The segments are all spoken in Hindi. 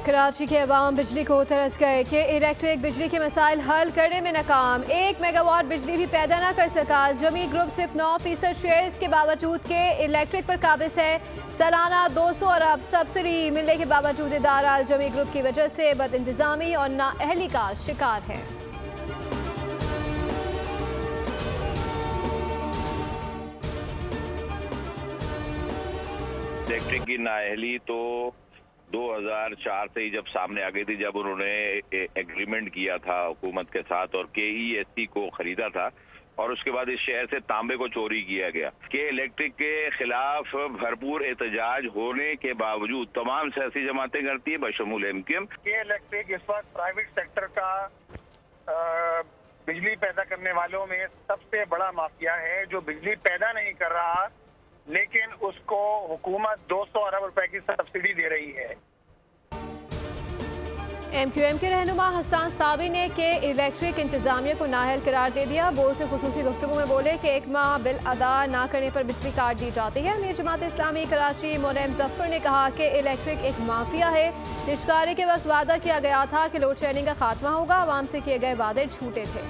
कराची के अवाम बिजली को तरस गए कि इलेक्ट्रिक बिजली के मसाइल हल करने में नाकाम। 1 मेगावाट बिजली भी पैदा न कर सका। जमी ग्रुप सिर्फ 9% शेयर्स के बावजूद के इलेक्ट्रिक पर काबिज है। सालाना 200 अरब सब्सिडी मिलने के बावजूद इदारा जमी ग्रुप की वजह से बद इंतजामी और नाअहली का शिकार है। इलेक्ट्रिक की नाअहली तो 2004 से ही जब सामने आ गई थी, जब उन्होंने एग्रीमेंट किया था हुकूमत के साथ और KESC को खरीदा था और उसके बाद इस शहर से तांबे को चोरी किया गया कि इलेक्ट्रिक के खिलाफ भरपूर एहतजाज होने के बावजूद तमाम सियासी जमातें करती है बशमूल MQM के इलेक्ट्रिक इस वक्त प्राइवेट सेक्टर का बिजली पैदा करने वालों में सबसे बड़ा माफिया है, जो बिजली पैदा नहीं कर रहा लेकिन उसको हुकूमत 200 अरब रुपए की सब्सिडी दे रही है। MQM के रहनुमा हसन साबी ने के इलेक्ट्रिक इंतजामिया को नाअहल करार दे दिया। बोर्ड से खुसूसी गुफ्तगू में बोले कि 1 माह बिल अदा न करने पर बिजली काट दी जाती है। अमीर जमात इस्लामी कराची मोनेम जफर ने कहा कि इलेक्ट्रिक एक माफिया है। निष्कारी के वक्त वादा किया गया था कि लोड शेडिंग का खात्मा होगा, आवाम से किए गए वादे झूठे थे।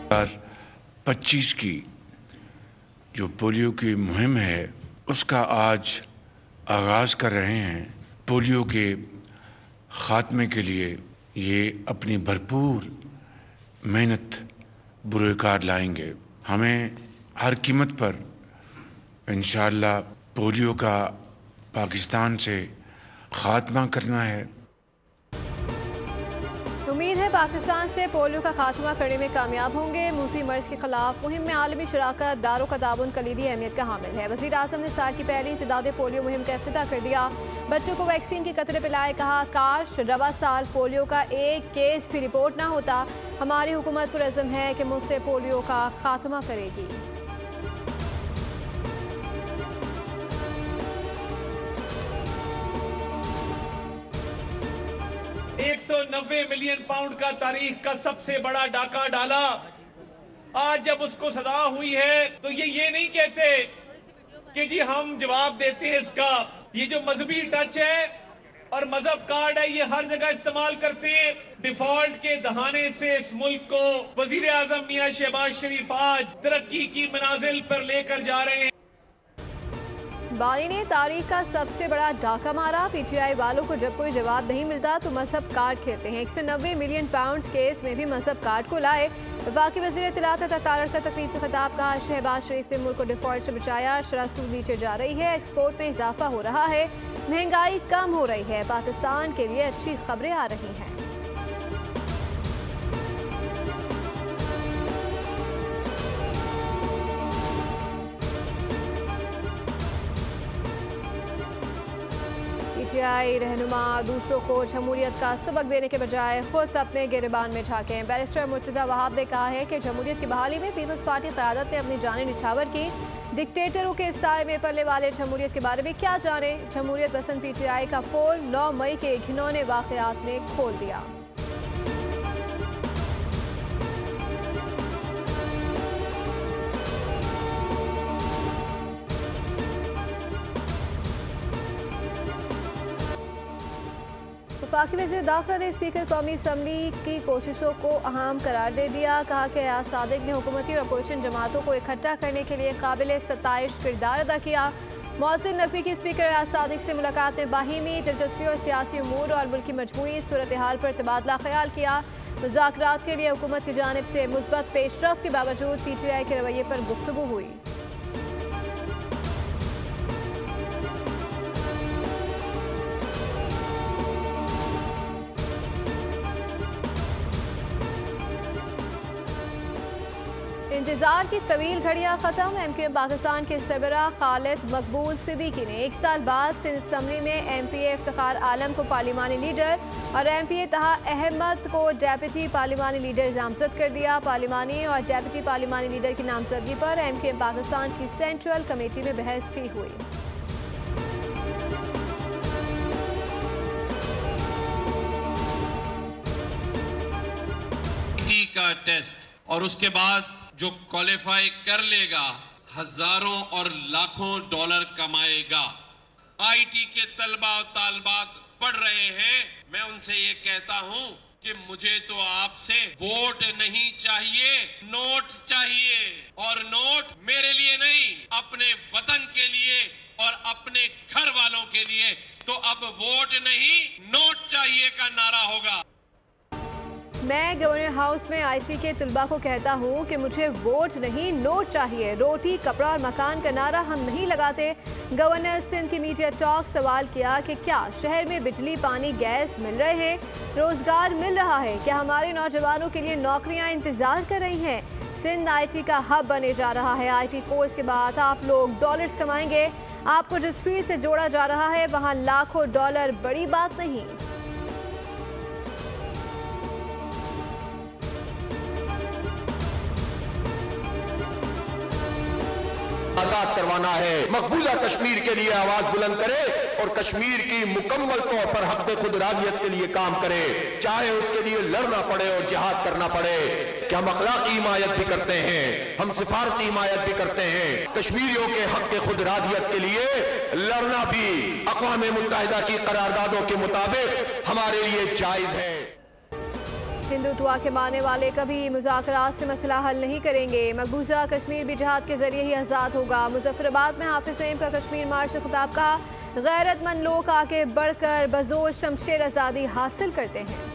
और 25 की जो पोलियो की मुहिम है उसका आज आगाज़ कर रहे हैं। पोलियो के ख़ात्मे के लिए ये अपनी भरपूर मेहनत बुरोकार लाएंगे। हमें हर कीमत पर इंशाअल्लाह पोलियो का पाकिस्तान से ख़ात्मा करना है। उम्मीद है पाकिस्तान से पोलियो का खात्मा करने में कामयाब होंगे। मूसी मर्ज के खिलाफ मुहिम में आलमी शराकत दारों का ताउन कलीदी अहमियत का हामिल है। वज़ीर आज़म ने साल की पहली इंसदाद पोलियो मुहिम का इफ्तिताह कर दिया। बच्चों को वैक्सीन के कतरे पिलाए। कहा काश रवा साल पोलियो का एक केस भी रिपोर्ट ना होता। हमारी हुकूमत पुरअज़्म है कि मुझसे पोलियो का खात्मा करेगी। 190 मिलियन पाउंड का तारीख का सबसे बड़ा डाका डाला। आज जब उसको सजा हुई है तो ये नहीं कहते कि जी हम जवाब देते हैं इसका। ये जो मजहबी टच है और मजहब कार्ड है, ये हर जगह इस्तेमाल करते हैं। डिफॉल्ट के दहाने से इस मुल्क को वजीर आजम मियां शहबाज शरीफ आज तरक्की की मनाजिल पर लेकर जा रहे हैं। बानी ने तारीख का सबसे बड़ा डाका मारा। PTI वालों को जब कोई जवाब नहीं मिलता तो मजहब कार्ड खेलते हैं। 190 मिलियन पाउंड केस में भी मजहब कार्ड को लाए। वफाकी वज़ीर इत्तलात तारक का तकरीब से खिताब। कहा शहबाज शरीफ ने मुल्क को डिफॉल्ट से बचाया। शरह सूद नीचे जा रही है, एक्सपोर्ट में इजाफा हो रहा है, महंगाई कम हो रही है, पाकिस्तान के लिए अच्छी खबरें आ रही हैं। PTI रहनुमा दूसरों को जमहूरियत का सबक देने के बजाय खुद अपने गिरबान में झांकें। बैरिस्टर मुर्तजा वहाब ने कहा है कि जमहूरियत की बहाली में पीपल्स पार्टी क़यादत ने अपनी जानें निछावर की। डिक्टेटरों के साए में पलने वाले जमहूरियत के बारे में क्या जाने। जमहूरियत पसंद PTI का पोल 9 मई के घिनौने वाक़यात ने खोल दिया। वफाकी वज़ीर दाखिला ने स्पीकर कौमी असम्बली की कोशिशों को अहम करार दे दिया। कहा कि अयाज सादिक ने हुकूमती और अपोजिशन जमातों को इकट्ठा करने के लिए काबिल सताइश किरदार अदा किया। मोहसिन नकवी की स्पीकर अयाज सादिक से मुलाकात में बाहिमी दिलचस्पी और सियासी उमूर और मुल्क की मजमूई सूरत हाल पर तबादला ख्याल किया। मुज़ाकरात के लिए हुकूमत की जानिब से मुस्बत पेशरफ के बावजूद PTI के रवैये पर गुफ्तगू हुई। इंतजार की तवील घड़ियां खत्म। MQM पाकिस्तान के सरबराह खालिद मकबूल सिद्दीकी ने 1 साल बाद सिंध असम्बली में MPA इफ्तिखार आलम को पार्लिमानी लीडर और MPA तहा अहमद को डेप्यूटी पार्लिमानी लीडर नामजद कर दिया। पार्लिमानी और डेप्यूटी पार्लिमानी लीडर की नामजदगी पर MQM पाकिस्तान की सेंट्रल कमेटी में बहस भी हुई। का टेस्ट और उसके बाद जो क्वालिफाई कर लेगा हजारों और लाखों डॉलर कमाएगा। आईटी के तलबा और तालबात पढ़ रहे हैं, मैं उनसे ये कहता हूं कि मुझे तो आपसे वोट नहीं चाहिए, नोट चाहिए। और नोट मेरे लिए नहीं, अपने वतन के लिए और अपने घर वालों के लिए। तो अब वोट नहीं, नोट चाहिए का नारा होगा। मैं गवर्नर हाउस में आईटी के तलबा को कहता हूं कि मुझे वोट नहीं, नोट चाहिए। रोटी, कपड़ा और मकान का नारा हम नहीं लगाते। गवर्नर सिंध की मीडिया टॉक सवाल किया कि क्या शहर में बिजली, पानी, गैस मिल रहे हैं, रोजगार मिल रहा है, क्या हमारे नौजवानों के लिए नौकरियां इंतजार कर रही हैं। सिंध आईटी का हब बने जा रहा है। आईटी कोर्स के बाद आप लोग डॉलर्स कमाएंगे। आपको जिस फील्ड से जोड़ा जा रहा है वहां लाखों डॉलर बड़ी बात नहीं। आजाद करवाना है, मकबूजा कश्मीर के लिए आवाज बुलंद करे और कश्मीर की मुकम्मल तौर पर हक खुद राजियत के लिए काम करे, चाहे उसके लिए लड़ना पड़े और जिहाद करना पड़े। कि हम अखलाकी हिमायत भी करते हैं, हम सिफारती हिमायत भी करते हैं। कश्मीरियों के हक खुद राजियत के लिए लड़ना भी अक़वाम मुत्तहिदा की करारदादों के मुताबिक हमारे लिए जायज है। हिंदुत्व के मानने वाले कभी मुज़ाकरात से मसला हल नहीं करेंगे। मकबूजा कश्मीर भी जिहाद के जरिए ही आज़ाद होगा। मुजफ्फराबाद में हाफिज सईद का कश्मीर मार्च से खिताब का, गैरतमंद लोग आगे बढ़कर बजोर शमशेर आज़ादी हासिल करते हैं।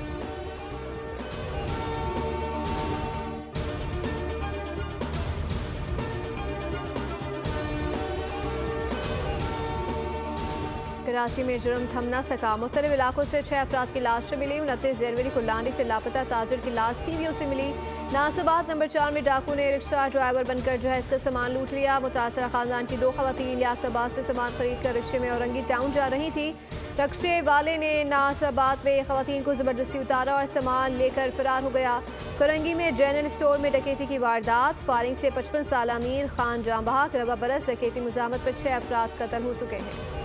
कराची में जुर्म थम न सका। मुख्तलिफ इलाकों से 6 अफराद की लाशें मिली। 29 जनवरी को लांडी से लापता ताजिर की लाश सीवियों से मिली। नासिबात नंबर 4 में डाकू ने रिक्शा ड्राइवर बनकर जहेज का सामान लूट लिया। मुतासरा खानदान की 2 खवातीन लियाकताबाद से सामान खरीद कर रिक्शे में औरंगी टाउन जा रही थी। रिक्शे वाले ने नासिबाद में खवातीन को जबरदस्ती उतारा और सामान लेकर फरार हो गया। करंगी में जनरल स्टोर में डकैती की वारदात। फायरिंग से 55 साल अमीर खान जाम बहक। रबा बरस डकैती मुजामत पर 6 अफराद कत्ल हो चुके हैं।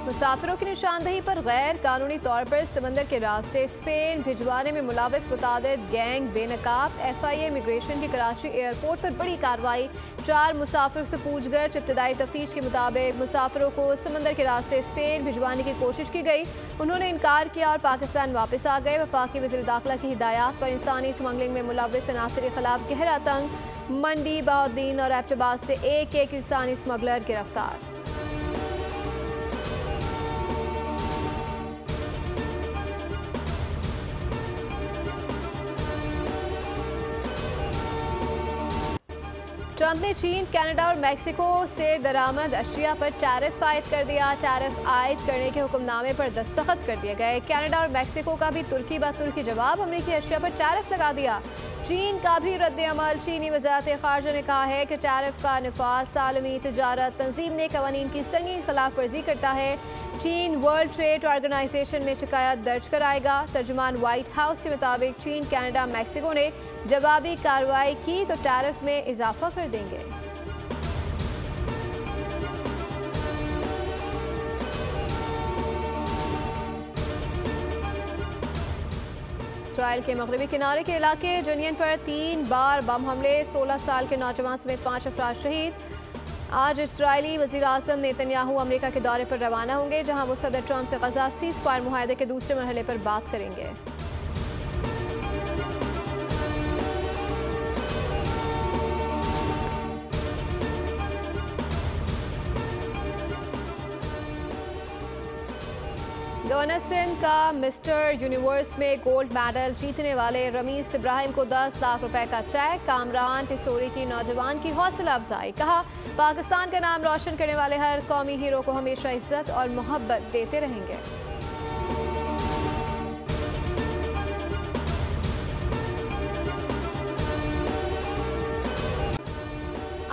मुसाफिरों की निशानदही पर गैर कानूनी तौर पर समंदर के रास्ते स्पेन भिजवाने में मुलाविस मुतादिद गैंग बेनकाब। FIA इमिग्रेशन की कराची एयरपोर्ट पर बड़ी कार्रवाई। 4 मुसाफिर से पूछगछ। इब्तदाई तफ्तीश के मुताबिक मुसाफिरों को समंदर के रास्ते स्पेन भिजवाने की कोशिश की गई। उन्होंने इनकार किया और पाकिस्तान वापस आ गए। वफाकी वज़ीर दाखिला की हिदायत पर इंसानी स्मगलिंग में मुलव्वस अनासर के खिलाफ गहरा तंग। मंडी, बहाउद्दीन और एबटाबाद से एक इंसानी स्मगलर गिरफ्तार। ट्रंप ने चीन, कनाडा और मेक्सिको से दरामद अशिया पर टैरिफ आयद कर दिया। टैरिफ आयद करने के हुक्मनामे पर दस्तखत कर दिए गए। कनाडा और मेक्सिको का भी तुर्की ब तुर्की जवाब अमरीकी अशिया पर टैरिफ लगा दिया। चीन का भी रद्द-ए-अमल। चीनी वज़ारत ख़ारजा ने कहा है कि टैरिफ का नफाज आलमी तजारत तंजीम ने कवानीन की संगीन खिलाफ वर्जी करता है। चीन वर्ल्ड ट्रेड ऑर्गेनाइजेशन में शिकायत दर्ज कराएगा। तर्जुमान व्हाइट हाउस के मुताबिक चीन, कनाडा, मेक्सिको ने जवाबी कार्रवाई की तो टैरिफ में इजाफा कर देंगे। इसराइल के मगरबी किनारे के इलाके जुनियन पर 3 बार बम हमले। 16 साल के नौजवान समेत 5 अफराद शहीद। आज इसराइली वज़ीर आज़म नेतन्याहू अमेरिका के दौरे पर रवाना होंगे, जहां वो सदर ट्रंप से गजा सीज़फायर मुआहदे के दूसरे मरहले पर बात करेंगे। गवर्नर सिंध का मिस्टर यूनिवर्स में गोल्ड मेडल जीतने वाले रमीज इब्राहिम को 10 लाख रुपए का चेक। कामरान टिसोरी की नौजवान की हौसला अफजाई। कहा, पाकिस्तान का नाम रोशन करने वाले हर कौमी हीरो को हमेशा इज्जत और मोहब्बत देते रहेंगे।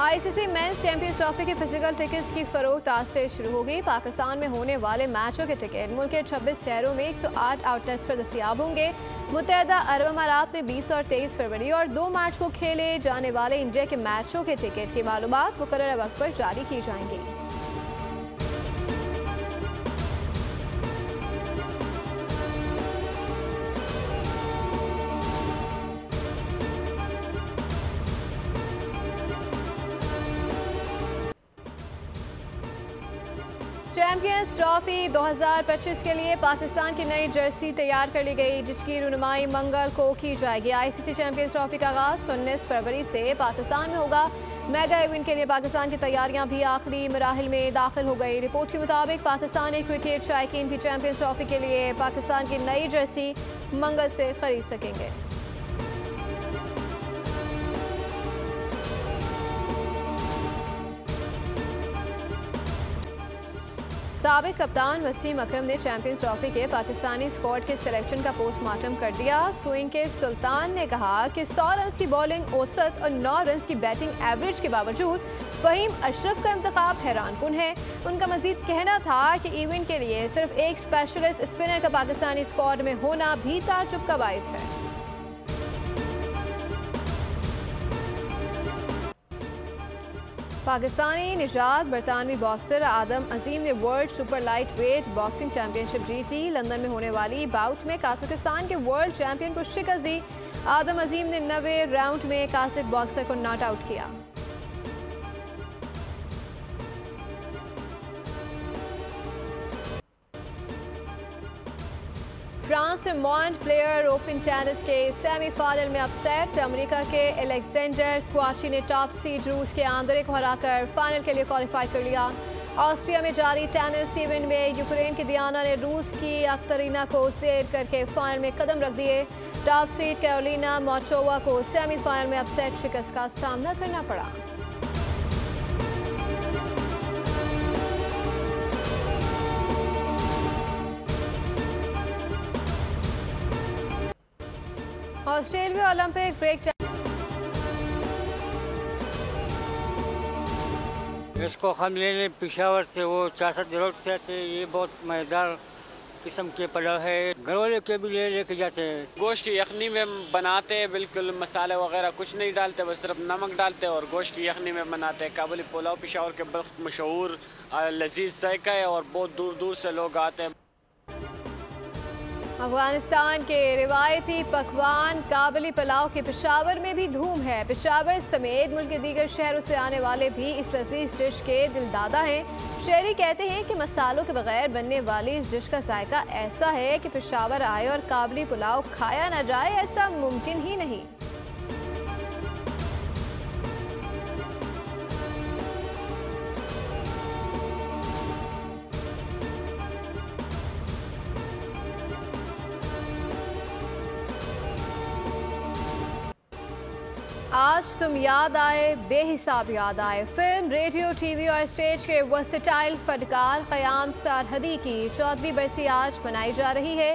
ICC मेंस चैंपियंस ट्रॉफी के फिजिकल टिकट्स की फरोख्त आज से शुरू होगी। पाकिस्तान में होने वाले मैचों के टिकट मुल्क के 26 शहरों में 108 आउटलेट्स पर दस्तयाब होंगे। मुत्तहदा अरब अमारात में 20 और 23 फरवरी और 2 मार्च को खेले जाने वाले इंडिया के मैचों के टिकट की मालूमात मुकर्रर वक्त पर जारी की जाएंगी। चैंपियंस ट्रॉफी 2025 के लिए पाकिस्तान की नई जर्सी तैयार कर ली गई, जिसकी रुनुमाई मंगल को की जाएगी। आईसीसी चैंपियंस ट्रॉफी का आगाज 19 फरवरी से पाकिस्तान में होगा। मेगा इवेंट के लिए पाकिस्तान की तैयारियां भी आखिरी मराहिल में दाखिल हो गई। रिपोर्ट के मुताबिक पाकिस्तानी क्रिकेट शायकीन भी चैंपियंस ट्रॉफी के लिए पाकिस्तान की नई जर्सी मंगल से खरीद सकेंगे। साबिक कप्तान वसीम अकरम ने चैंपियंस ट्रॉफी के पाकिस्तानी स्क्वाड के सिलेक्शन का पोस्टमार्टम कर दिया। स्विंग के सुल्तान ने कहा कि 100 रन की बॉलिंग औसत और 9 रन की बैटिंग एवरेज के बावजूद फहीम अशरफ का इंतखाब हैरानकुन है। उनका मजीद कहना था कि इवेंट के लिए सिर्फ एक स्पेशलिस्ट स्पिनर का पाकिस्तानी स्क्वाड में होना भी ताज्जुब का बाइस है। पाकिस्तानी निजात बरतानवी बॉक्सर आदम अजीम ने world super light weight boxing championship जीती। लंदन में होने वाली बाउट में काजाकिस्तान के वर्ल्ड चैंपियन को शिकस्त दी। आदम अजीम ने 90 राउंड में काजिक बॉक्सर को नॉट आउट किया। फ्रांस में मॉन्ट प्लेयर ओपन टेनिस के सेमीफाइनल में अपसेट। अमेरिका के एलेक्जेंडर क्वाची ने टॉप सीड रूस के आंद्रे को हराकर फाइनल के लिए क्वालिफाई कर लिया। ऑस्ट्रिया में जारी टेनिस इवेंट में यूक्रेन की दियाना ने रूस की अख्तरीना को सेट करके फाइनल में कदम रख दिए। टॉप सीड कैरोलिना मोचोवा को सेमीफाइनल में अपसेट शिकस्त का सामना करना पड़ा। ऑस्ट्रेलिया ओलंपिक ब्रेक इसको हम लेने पेशावर से वो 64 रोड से आते हैं। ये बहुत मज़ेदार किस्म के पलाव है, घर वाले के भी लेके जाते हैं। गोश्त की यखनी में बनाते हैं, बिल्कुल मसाले वगैरह कुछ नहीं डालते, बस सिर्फ नमक डालते हैं और गोश्त की यखनी में बनाते हैं। काबुली पुलाव पेशावर के बहुत मशहूर लजीज जायका है और बहुत दूर दूर से लोग आते हैं। अफगानिस्तान के रिवायती पकवान काबुली पुलाव के पेशावर में भी धूम है। पेशावर समेत मुल्क के दीगर शहरों से आने वाले भी इस लजीज डिश के दिलदादा हैं। शहरी कहते हैं कि मसालों के बगैर बनने वाली इस डिश का जायका ऐसा है कि पेशावर आए और काबुली पुलाव खाया न जाए, ऐसा मुमकिन ही नहीं। आज तुम याद आए, बेहिसाब याद आए। फिल्म, रेडियो, टीवी और स्टेज के वर्सेटाइल फनकार क़याम सरहदी की 14वीं बरसी आज मनाई जा रही है।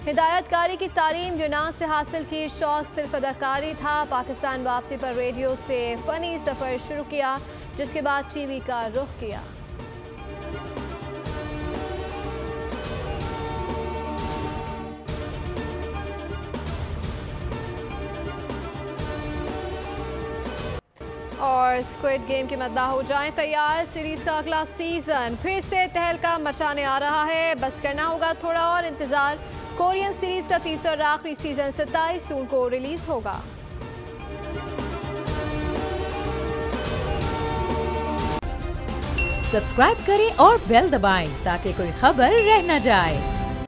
हिदायतकारी की तालीम यूनान से हासिल की, शौक सिर्फ अदाकारी था। पाकिस्तान वापसी पर रेडियो से फ़नी सफ़र शुरू किया, जिसके बाद टीवी का रुख किया। और स्क्विड गेम के मद्दाह हो जाएं तैयार। सीरीज का अगला सीजन फिर से तहलका मचाने आ रहा है, बस करना होगा थोड़ा और इंतजार। कोरियन सीरीज का तीसरा और आखिरी सीजन 27 जून को रिलीज होगा। सब्सक्राइब करें और बेल दबाएं ताकि कोई खबर रह न जाए।